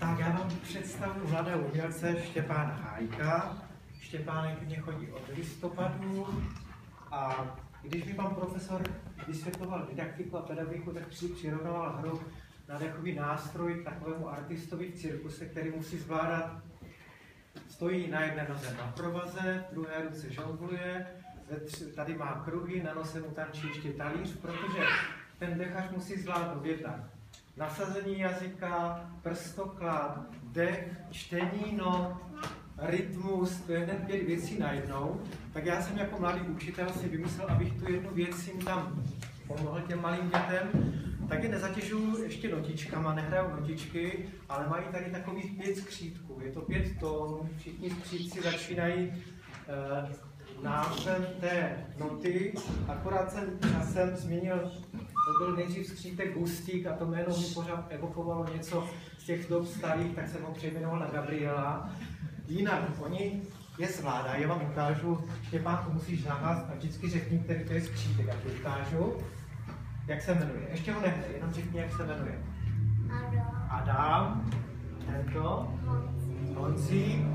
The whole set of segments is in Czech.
Tak já vám představuji mladého umělce Štěpána Hájka. Štěpánek mě chodí od listopadu a když mi pan profesor vysvětloval didaktiku a pedagogiku, tak přirovnával hru na dechový nástroj k takovému artistovi v cirkuse, který musí zvládat. Stojí na jedné noze na provaze, v druhé ruce žongluje, tady má kruhy, na nose mu tančí ještě talíř, protože ten dechař musí zvládnout jednak nasazení jazyka, prstoklad, dech, čtení not, rytmus, to je hned 5 věcí najednou. Tak já jsem jako mladý učitel si vymyslel, abych tu jednu věc jim tam pomohl těm malým dětem, tak je nezatěžuju ještě notičkama, nehraju notičky, ale mají tady takových 5 skřítků. Je to 5 tónů, všichni skřítci začínají názvem té noty, akorát jsem časem změnil, to byl nejdřív skřítek Gustík a to jméno mi pořád evokovalo něco z těch dob starých, tak jsem ho přejmenoval na Gabriela. Jinak oni je zvládají, já vám ukážu, Štěpánku, musíš nahlásit a vždycky řekni, který to je skřítek, a to ukážu, jak se jmenuje. Ještě ho nehři, jenom řekni, jak se jmenuje. Adam. Tento. Honzík.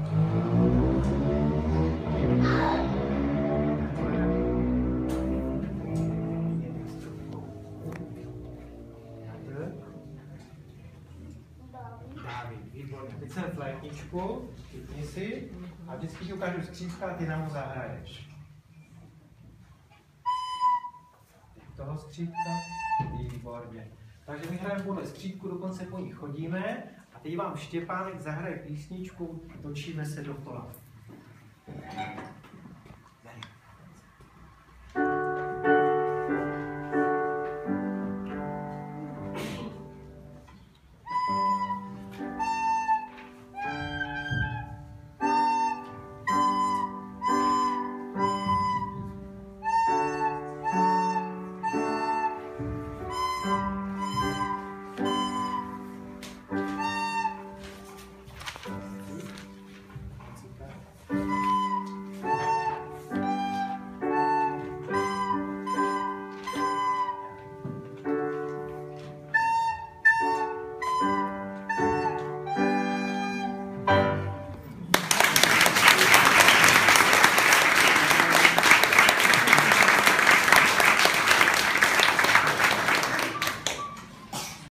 Dávid, výborně. Teď jsem flétničku, chytni si a vždycky ti ukážu skřítka a ty nám ho zahraješ. Toho skřítka? Výborně. Takže my hrajeme podle skřítku, dokonce po ní chodíme a teď vám Štěpánek zahraje písničku, točíme se dokola.